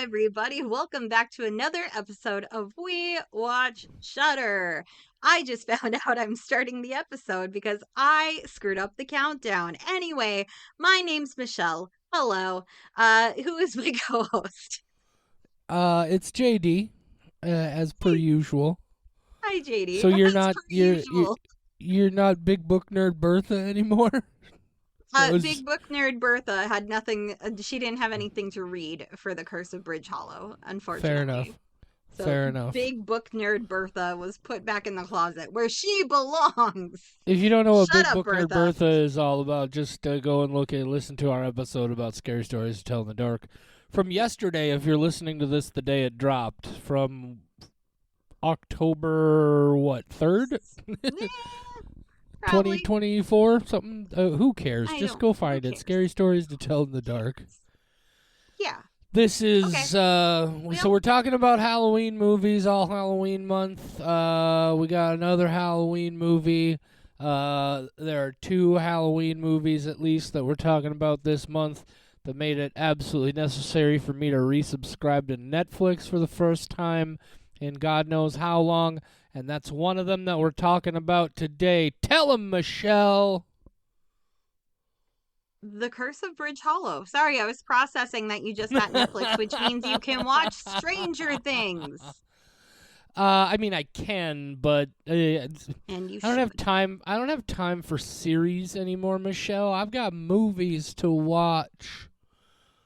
everybody. Welcome back to another episode of We Watch Shudder. I just found out I'm starting the episode because I screwed up the countdown. Anyway, my name's Michelle. Hello. Who is my co-host? It's JD, as per usual. Hi, JD. So you're As not per usual. you're not big book nerd Bertha anymore. That was Big Book Nerd Bertha had nothing, she didn't have anything to read for The Curse of Bridge Hollow, fair unfortunately. enough. So Fair enough. Big Book Nerd Bertha was put back in the closet where she belongs. If you don't know what Shut big up, book nerd Bertha. Bertha is all about, just go and listen to our episode about scary stories to tell in the dark from yesterday. If you're listening to this the day it dropped, from October 3rd. Probably. 2024 something. Who cares? Just go Who find it. cares? Scary stories to tell in the dark. Yeah. This is Okay. so we're talking about Halloween movies, all Halloween month. We got another Halloween movie. There are two Halloween movies at least that we're talking about this month that made it absolutely necessary for me to resubscribe to Netflix for the first time in God knows how long, and that's one of them that we're talking about today. Tell 'em, Michelle. The Curse of Bridge Hollow. Sorry, I was processing that you just got Netflix, which means you can watch Stranger Things. I mean, I can, but And you I don't have should. time. I don't have time for series anymore, Michelle. I've got movies to watch.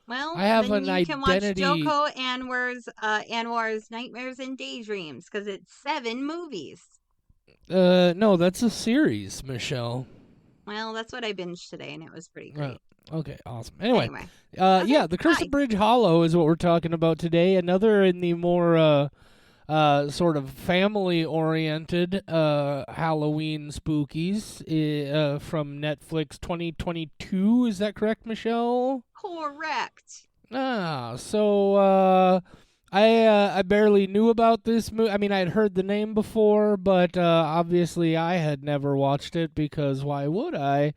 Well, I have then an you can watch identity. Joko Anwar's Nightmares and Daydreams, because it's 7 movies. No, that's a series, Michelle. Well, that's what I binged today, and it was pretty great. Okay, awesome. Anyway, Okay, yeah, The Curse hi. of Bridge Hollow is what we're talking about today. Another in the more sort of family-oriented Halloween spookies from Netflix 2022. Is that correct, Michelle? Correct. So I barely knew about this movie. I mean, I'd heard the name before, but obviously I had never watched it because why would I?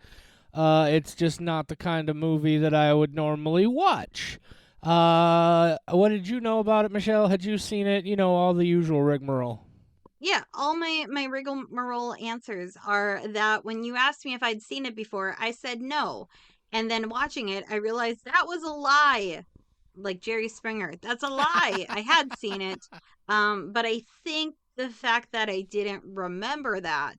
It's just not the kind of movie that I would normally watch. What did you know about it, Michelle? Had you seen it? You know, all the usual rigmarole. Yeah, all my rigmarole answers are that when you asked me if I'd seen it before, I said no. And then watching it, I realized that was a lie. Like Jerry Springer. That's a lie. I had seen it. But I think the fact that I didn't remember that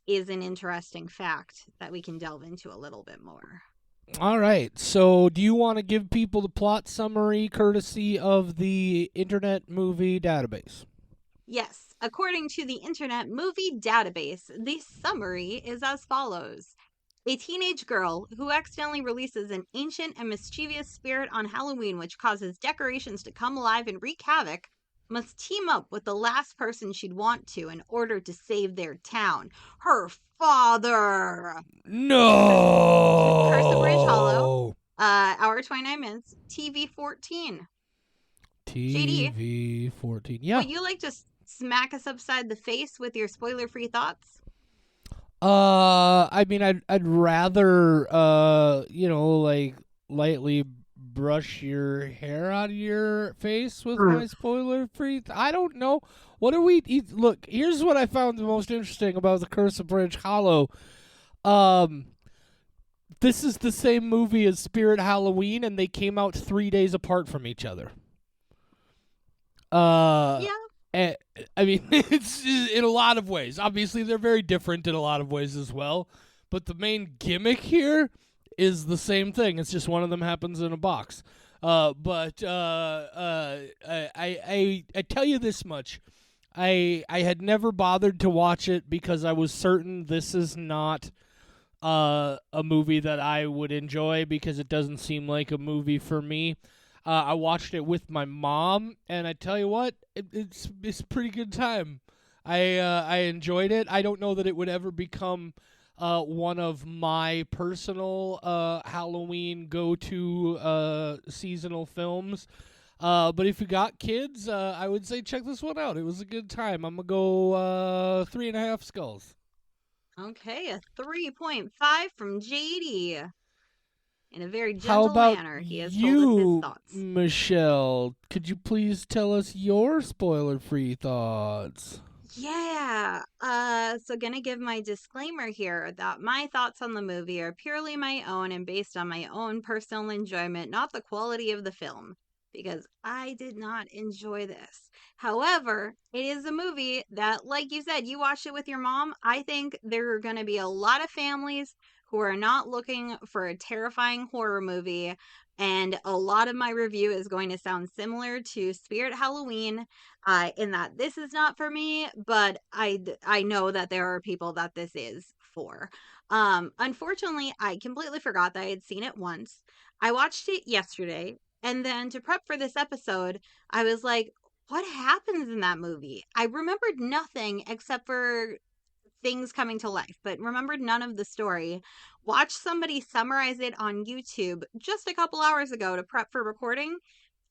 is an interesting fact that we can delve into a little bit more. All right. So, do you want to give people the plot summary courtesy of the Internet Movie Database? Yes, according to the Internet Movie Database, the summary is as follows. A teenage girl who accidentally releases an ancient and mischievous spirit on Halloween, which causes decorations to come alive and wreak havoc, must team up with the last person she'd want to in order to save their town, her father. No. Curse of Bridge Hollow. Hour 29 minutes. TV 14. TV 14. Yeah. Would you like to smack us upside the face with your spoiler-free thoughts? I mean, I'd rather, like lightly brush your hair out of your face with my spoiler-free. I don't know. What do we eat? Look, here's what I found the most interesting about The Curse of Bridge Hollow. This is the same movie as Spirit Halloween, and they came out 3 days apart from each other. Yeah. I mean, it's in a lot of ways. Obviously, they're very different in a lot of ways as well. But the main gimmick here is the same thing. It's just one of them happens in a box. But I tell you this much. I had never bothered to watch it because I was certain this is not a movie that I would enjoy because it doesn't seem like a movie for me. I watched it with my mom, and I tell you what, it's a pretty good time. I enjoyed it. I don't know that it would ever become one of my personal Halloween go-to seasonal films. But if you got kids, I would say check this one out. It was a good time. I'm going to go 3.5 skulls. Okay, a 3.5 from JD. In a very How gentle about manner, he has told us his you, thoughts. Michelle? Could you please tell us your spoiler-free thoughts? Yeah. So gonna give my disclaimer here that my thoughts on the movie are purely my own and based on my own personal enjoyment, not the quality of the film, because I did not enjoy this. However, it is a movie that, like you said, you watched it with your mom. I think there are gonna be a lot of families who are not looking for a terrifying horror movie. And a lot of my review is going to sound similar to Spirit Halloween, in that this is not for me, but I know that there are people that this is for. Unfortunately, I completely forgot that I had seen it once. I watched it yesterday, and then to prep for this episode, I was like, what happens in that movie? I remembered nothing except for things coming to life, but remembered none of the story. Watched somebody summarize it on YouTube just a couple hours ago to prep for recording,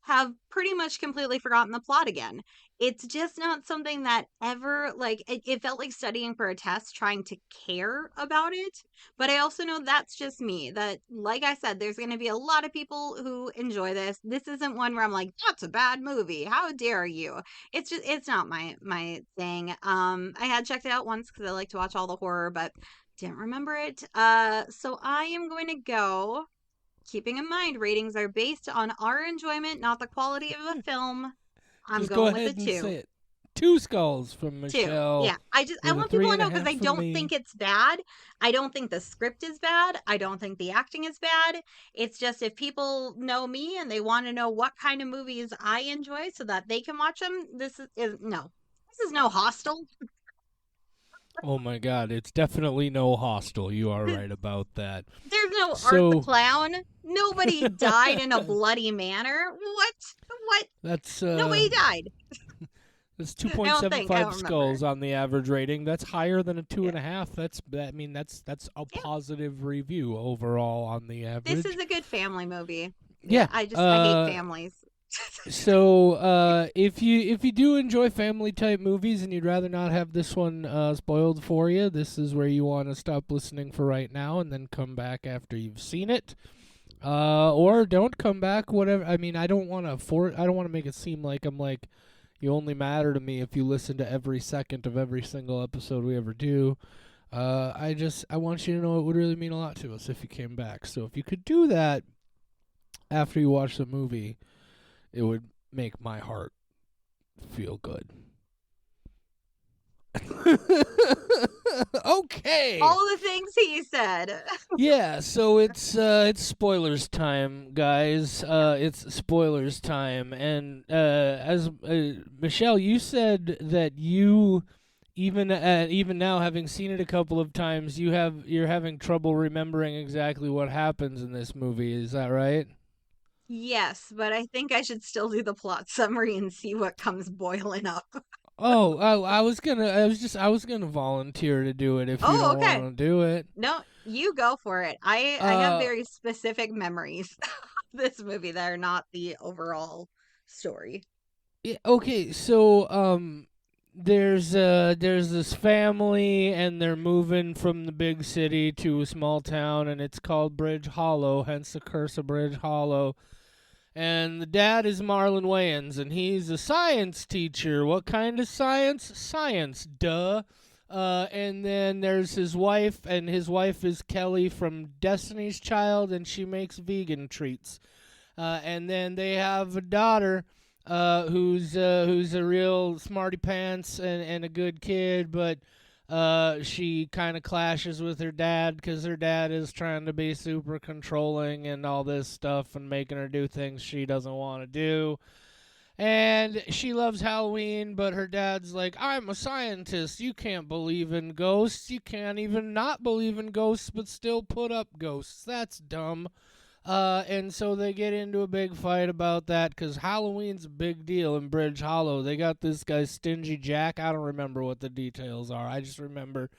have pretty much completely forgotten the plot again. It's just not something that ever, like, it felt like studying for a test, trying to care about it. But I also know that's just me. That, like I said, there's going to be a lot of people who enjoy this. This isn't one where I'm like, that's a bad movie. How dare you? It's just, it's not my thing. I had checked it out once because I like to watch all the horror, but didn't remember it. So I am going to go, keeping in mind ratings are based on our enjoyment, not the quality of a film. I'm Just go going with a ahead and two. say it. Two skulls from Two. Michelle Yeah. I with a want people three to and a know because half I from don't me. think it's bad. I don't think the script is bad. I don't think the acting is bad. It's just if people know me and they want to know what kind of movies I enjoy so that they can watch them, is no. This is no Hostel. Oh my god, it's definitely no Hostel. You are right about that. There's no Art the So Clown. Nobody died in a bloody manner. What? What? that's Nobody died. that's I don't think. I 2.75 don't remember. skulls on the average rating. That's higher than a two Yeah. and a half. I mean that's a Yeah. positive review overall on the This is average. a good family movie. Yeah, Yeah. I hate families. So if you do enjoy family type movies and you'd rather not have this one spoiled for you, this is where you want to stop listening for right now and then come back after you've seen it. Or don't come back. Whatever. I mean, I don't want to make it seem like I'm like you only matter to me if you listen to every second of every single episode we ever do. I want you to know it would really mean a lot to us if you came back. So if you could do that after you watch the movie, it would make my heart feel good. Okay. All the things he said. Yeah, so it's spoilers time, guys. It's spoilers time, and as Michelle, you said that you even now, having seen it a couple of times, you're having trouble remembering exactly what happens in this movie. Is that right? Yes, but I think I should still do the plot summary and see what comes boiling up. Oh, I was gonna volunteer to do it if you Oh, don't want okay. to do it. No, you go for it. I have Uh, very specific memories of this movie that are not the overall story. yeah, okay, so there's this family and they're moving from the big city to a small town and it's called Bridge Hollow, hence the curse of Bridge Hollow. And the dad is Marlon Wayans and he's a science teacher. What kind of science? Science, duh. And then there's his wife, and his wife is Kelly from Destiny's Child, and she makes vegan treats. And then they have a daughter who's a real smarty pants and a good kid, but she kind of clashes with her dad because her dad is trying to be super controlling and all this stuff and making her do things she doesn't want to do. And she loves Halloween, but her dad's like, I'm a scientist. You can't believe in ghosts. You can't even not believe in ghosts, but still put up ghosts. That's dumb. And so they get into a big fight about that because Halloween's a big deal in Bridge Hollow. They got this guy, Stingy Jack. I don't remember what the details are. I just remember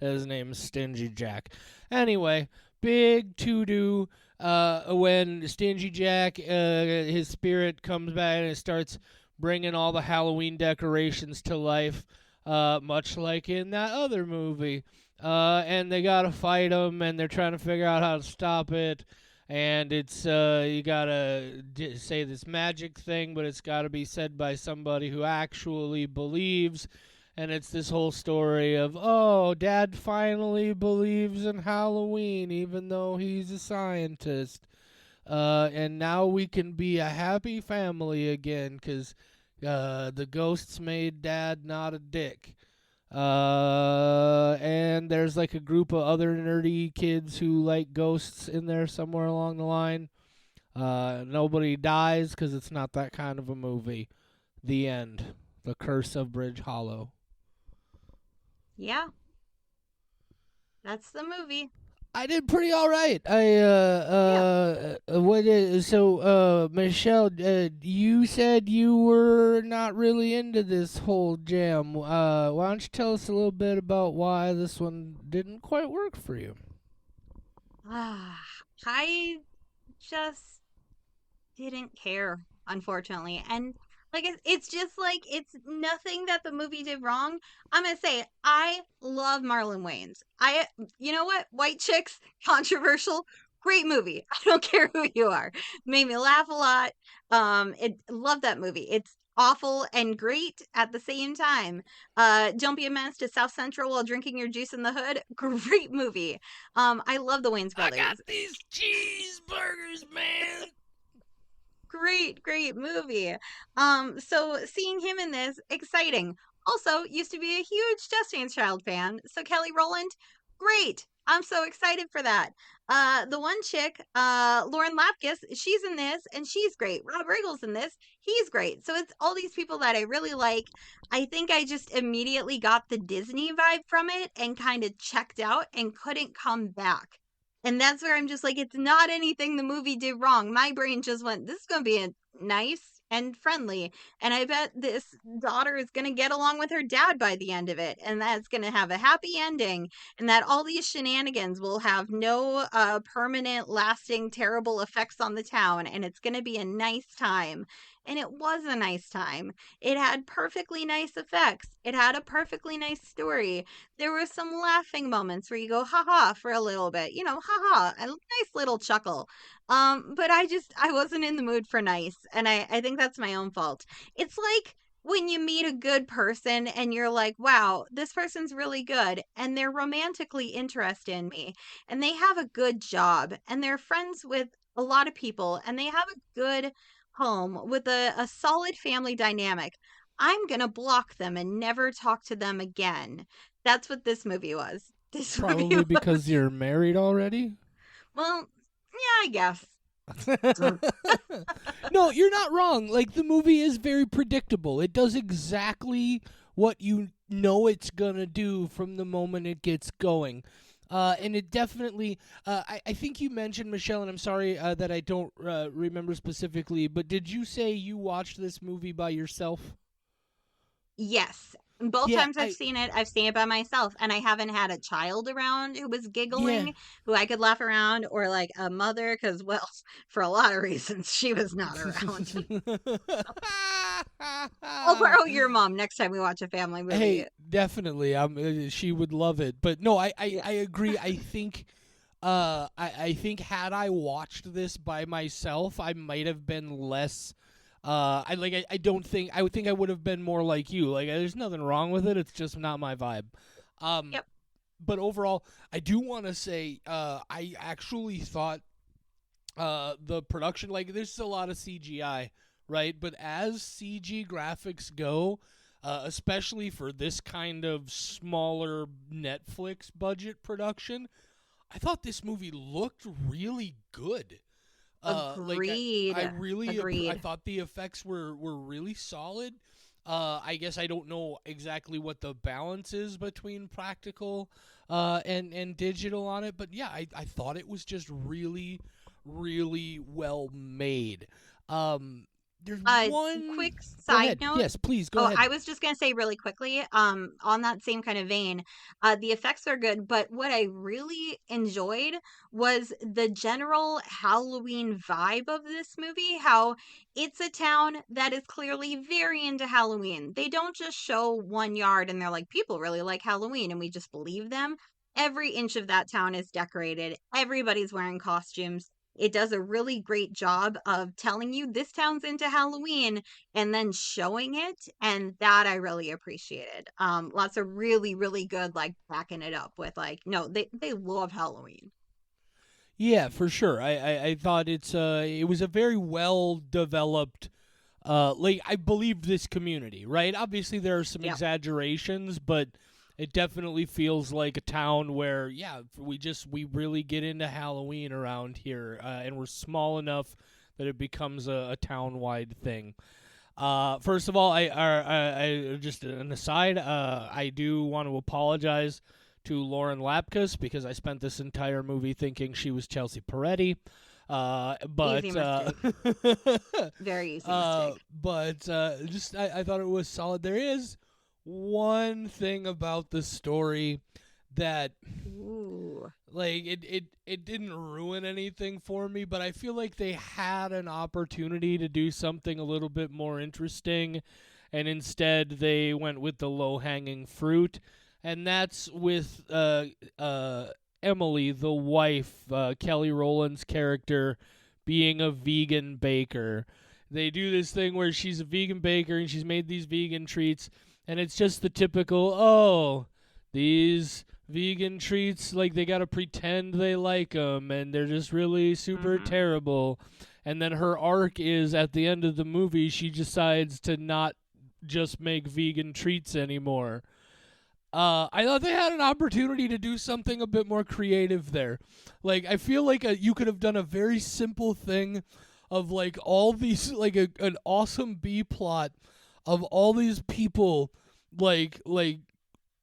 his name's Stingy Jack. Anyway, big to-do when Stingy Jack, his spirit comes back and it starts bringing all the Halloween decorations to life, much like in that other movie. And they gotta fight him, and they're trying to figure out how to stop it. and it's you gotta say this magic thing, but it's gotta be said by somebody who actually believes. And it's this whole story of, oh, Dad finally believes in Halloween, even though he's a scientist. And now we can be a happy family again because the ghosts made Dad not a dick. And there's like a group of other nerdy kids who like ghosts in there somewhere along the line. Nobody dies because it's not that kind of a movie. The end. The Curse of Bridge Hollow. Yeah, that's the movie. I did pretty all right. Yeah. What is so? Michelle, you said you were not really into this whole jam. Why don't you tell us a little bit about why this one didn't quite work for you? Ah, I just didn't care, unfortunately. And like it's just like it's nothing that the movie did wrong. I'm gonna say I love Marlon Wayans. You know what? White Chicks, controversial, great movie. I don't care who you are. Made me laugh a lot. It love that movie. It's awful and great at the same time. Don't be a menace to South Central while drinking your juice in the hood. Great movie. I love the Wayans I got brothers. these cheeseburgers, man. Great movie. So seeing him in this, exciting. Also, used to be a huge Destiny's Child fan. So Kelly Rowland, great. I'm so excited for that. The one chick, Lauren Lapkus, she's in this and she's great. Rob Riggle's in this, he's great. So it's all these people that I really like. I think I just immediately got the Disney vibe from it and kind of checked out and couldn't come back. And that's where I'm just like, it's not anything the movie did wrong. My brain just went, this is going to be a nice and friendly. And I bet this daughter is going to get along with her dad by the end of it. And that's going to have a happy ending. And that all these shenanigans will have no permanent, lasting, terrible effects on the town. And it's going to be a nice time. And it was a nice time. It had perfectly nice effects. It had a perfectly nice story. There were some laughing moments where you go ha ha for a little bit, you know, ha ha, a nice little chuckle. But I wasn't in the mood for nice, and I think that's my own fault. It's like when you meet a good person and you're like, wow, this person's really good, and they're romantically interested in me, and they have a good job, and they're friends with a lot of people, and they have a good home with a solid family dynamic. I'm gonna block them and never talk to them again. That's what this movie was. This movie Probably was, because you're married already. well, yeah, I guess. No, you're not wrong. Like the movie is very predictable. It does exactly what you know it's gonna do from the moment it gets going. And it definitely, I think you mentioned, Michelle, and I'm sorry that I don't remember specifically, but did you say you watched this movie by yourself? Yes. Both Yeah, times I've seen it by myself, and I haven't had a child around who was yeah. giggling, who I could laugh around, or like a mother, because, well, for a lot of reasons, she was not around. I'll borrow your mom next time we watch a family movie. Hey, definitely. She would love it. But no, Yeah. I agree. I think I think had I watched this by myself, I might have been less I don't think I would think I would have been more like you. Like there's nothing wrong with it. It's just not my vibe. Um Yep. but overall, I do want to say I actually thought the production, like there's a lot of CGI, right? But as CG graphics go, especially for this kind of smaller Netflix budget production, I thought this movie looked really good. Like I Agreed. really I Agreed. thought the effects were really solid. I guess I don't know exactly what the balance is between practical and digital on it, but yeah, I thought it was just really well made. Um, there's Uh, one. Quick Go side ahead. note. Yes, please go Oh, ahead. I was just gonna say really quickly, on that same kind of vein, the effects are good, but what I really enjoyed was the general Halloween vibe of this movie. How it's a town that is clearly very into Halloween. They don't just show one yard and they're like, people really like Halloween, and we just believe them. Every inch of that town is decorated. Everybody's wearing costumes. it does a really great job of telling you this town's into Halloween and then showing it, and that I really appreciated. Lots of really, really good, like, backing it up with, like, no, they love Halloween. Yeah, for sure. I thought it was a very well developed like I believed this community, right? Obviously there are some Yep. exaggerations, but it definitely feels like a town where we really get into Halloween around here, and we're small enough that it becomes a town wide thing. First of all, I just an aside. I do want to apologize to Lauren Lapkus because I spent this entire movie thinking she was Chelsea Peretti. Easy But mistake. Very easy mistake. just I thought it was solid. There is one thing about the story that Ooh. like it didn't ruin anything for me, but I feel like they had an opportunity to do something a little bit more interesting, and instead they went with the low hanging fruit, and that's with Emily, the wife, Kelly Rowland's character, being a vegan baker. They do this thing where she's a vegan baker and she's made these vegan treats, and it's just the typical, oh, these vegan treats, like they gotta pretend they like them, and they're just really super Mm-hmm. terrible. And then her arc is at the end of the movie, she decides to not just make vegan treats anymore. I thought they had an opportunity to do something a bit more creative there. Like, I feel like you could have done a very simple thing of like all these, like an awesome B plot of all these people, like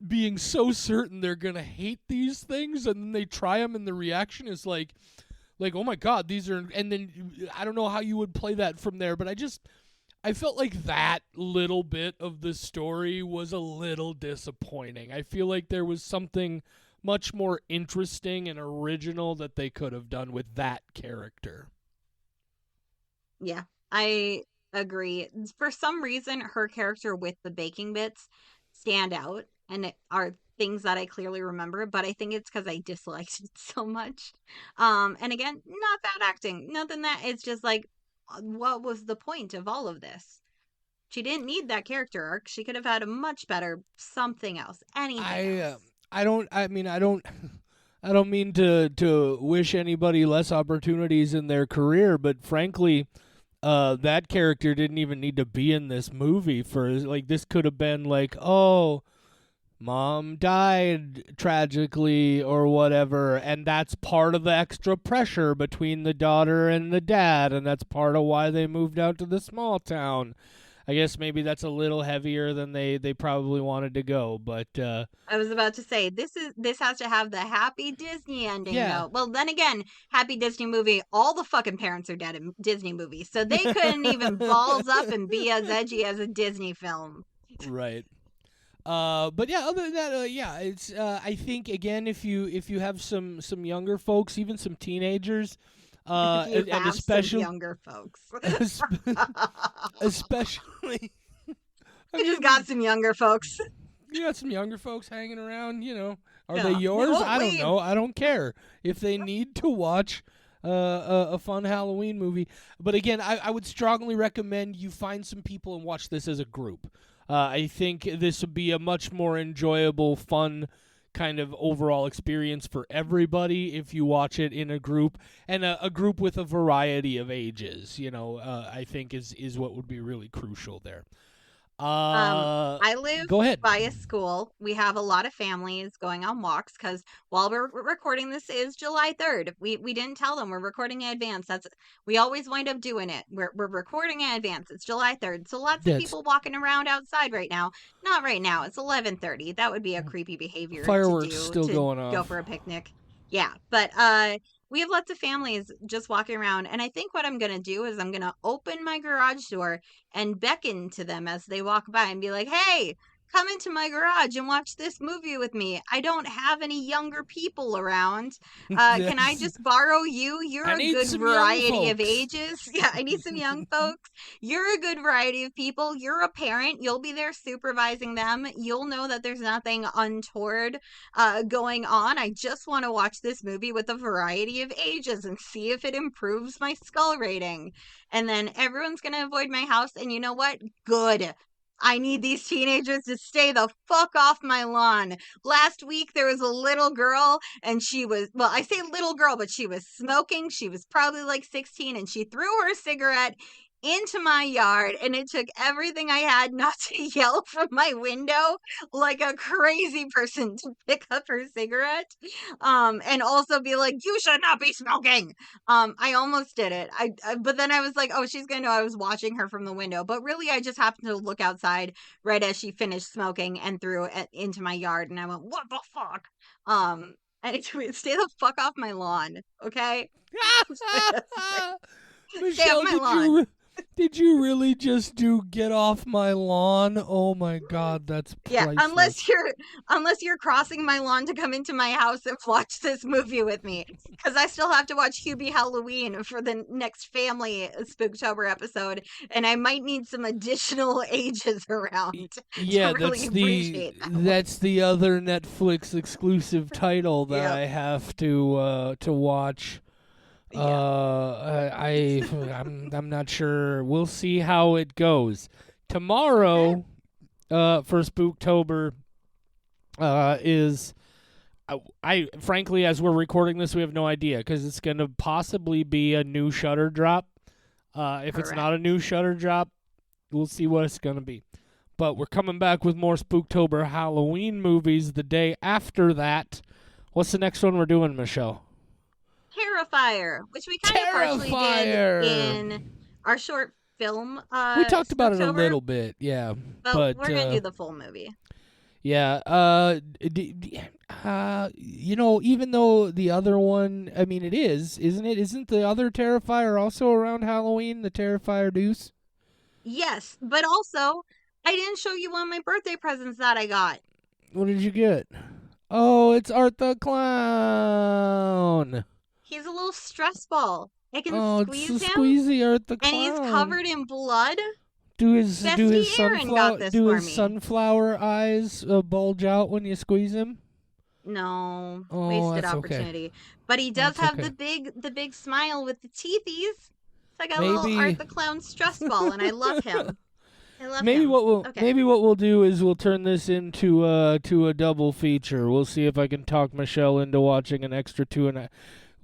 being so certain they're gonna hate these things, and then they try them, and the reaction is like oh my god, these are, and then I don't know how you would play that from there, but I felt like that little bit of the story was a little disappointing. I feel like there was something much more interesting and original that they could have done with that character. Yeah, I agree. For some reason, her character with the baking bits stand out and it are things that I clearly remember, but I think it's because I disliked it so much. And again, not bad acting, nothing that it's just like, what was the point of all of this? She didn't need that character arc. She could have had a much better something else, anything I else. I don't I mean I don't I don't mean to wish anybody less opportunities in their career, but frankly, that character didn't even need to be in this movie. For like, this could have been like, oh, mom died tragically or whatever, and that's part of the extra pressure between the daughter and the dad, and that's part of why they moved out to the small town. I guess maybe that's a little heavier than they probably wanted to go, but I was about to say this has to have the happy Disney ending yeah. though. Well, then again, happy Disney movie, all the fucking parents are dead in Disney movies. So they couldn't even balls up and be as edgy as a Disney film. Right. But yeah, other than that, yeah, it's I think again, if you have some younger folks, even some teenagers, If you and have some especially younger folks. especially, I I just got mean, some younger folks. you got some younger folks hanging around. Are they Yeah. They yours? won't I don't leave. know. I don't care if they need to watch a fun Halloween movie. But again, I would strongly recommend you find some people and watch this as a group. I think this would be a much more enjoyable, fun kind of overall experience for everybody if you watch it in a group, and a group with a variety of ages. I think is what would be really crucial there. Um, Uh, I live Go ahead. by a school. We have a lot of families going on walks because while we're recording this is July 3rd. We didn't tell them we're recording in advance. We always wind up doing it. We're recording in advance. It's July 3rd. So lots of That's people walking around outside right now. Not right now. It's 11:30. That would be a creepy behavior to fireworks do still to going go for off. a picnic. Yeah, but we have lots of families just walking around and I think what I'm going to do is I'm going to open my garage door and beckon to them as they walk by and be like, "Hey, come into my garage and watch this movie with me. I don't have any younger people around. Can I Yes. just borrow you? You're I a need good some young variety of folks. ages. Yeah, I need some young folks. You're a good variety of people. You're a parent. You'll be there supervising them. You'll know that there's nothing untoward going on. I just want to watch this movie with a variety of ages and see if it improves my skull rating. And then everyone's going to avoid my house. And you know what? Good. I need these teenagers to stay the fuck off my lawn. Last week, there was a little girl, and she was, well, I say little girl, but she was smoking. She was probably like 16, and she threw her cigarette into my yard, and it took everything I had not to yell from my window like a crazy person to pick up her cigarette, and also be like, you should not be smoking. I almost did it. But then I was like, oh, she's gonna know I was watching her from the window. But really, I just happened to look outside right as she finished smoking and threw it into my yard, and I went, what the fuck? And stay the fuck off my lawn, okay? Stay off Michelle, my lawn. did you really just do get off my lawn? Oh my God, that's Yeah, priceless. unless you're crossing my lawn to come into my house and watch this movie with me, because I still have to watch Hubie Halloween for the next family Spooktober episode, and I might need some additional ages around Yeah, to really appreciate that one. that's the other Netflix exclusive title that Yep. I have to watch. Yeah. I'm not sure. We'll see how it goes. Tomorrow, for Spooktober, is I frankly, as we're recording this, we have no idea because it's going to possibly be a new Shutter drop. If it's not a new Shutter drop, we'll see what it's going to be. But we're coming back with more Spooktober Halloween movies the day after that. What's the next one we're doing, Michelle? Terrifier, which we kind of partially did in our short film. We talked about it a Spooktober, little bit, yeah. but we're gonna do the full movie. Yeah. Even though the other one, I mean, it is, isn't it? Isn't the other Terrifier also around Halloween? The Terrifier Deuce. Yes, but also I didn't show you one of my birthday presents that I got. What did you get? Oh, it's Art the Clown. He's a little stress ball. I can It's squeeze the him, squeezy Art the and Clown. he's covered in blood. Do his Bestie Aaron got this for me. sunflower eyes bulge out when you squeeze him? No, Oh, wasted that's okay. opportunity. But he does That's have okay. the big smile with the teethies. It's like a Maybe- little Art the Clown stress ball, and I love him. I love Maybe him. what we'll Okay. maybe what we'll do is we'll turn this into to a double feature. We'll see if I can talk Michelle into watching an extra 2.5.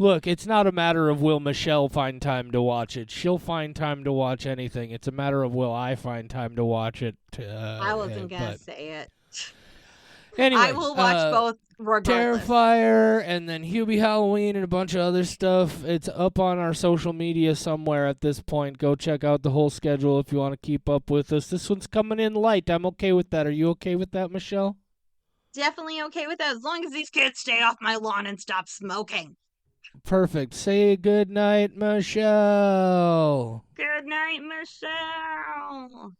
Look, it's not a matter of will Michelle find time to watch it. She'll find time to watch anything. It's a matter of will I find time to watch it. I wasn't gonna say it. Anyway, I will watch both regardless. Terrifier and then Hubie Halloween and a bunch of other stuff. It's up on our social media somewhere at this point. Go check out the whole schedule if you want to keep up with us. This one's coming in light. I'm okay with that. Are you okay with that, Michelle? Definitely okay with that, as long as these kids stay off my lawn and stop smoking. Perfect. Say good night, Michelle. Good night, Michelle.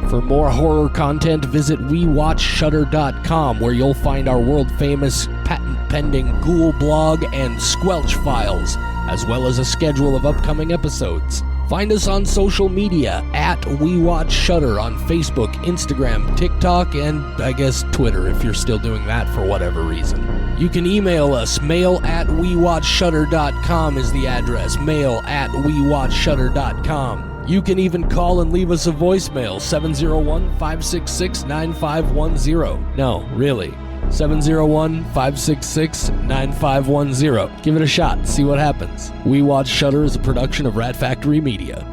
For more horror content, visit WeWatchShutter.com, where you'll find our world-famous, patent-pending Ghoul blog and Squelch files, as well as a schedule of upcoming episodes. Find us on social media at WeWatchShutter on Facebook, Instagram, TikTok, and I guess Twitter if you're still doing that for whatever reason. You can email us. mail@WeWatchShutter.com is the address. mail@WeWatchShutter.com. You can even call and leave us a voicemail, 701-566-9510. No, really. 701-566-9510. Give it a shot. See what happens. We Watch Shutter is a production of Rat Factory Media.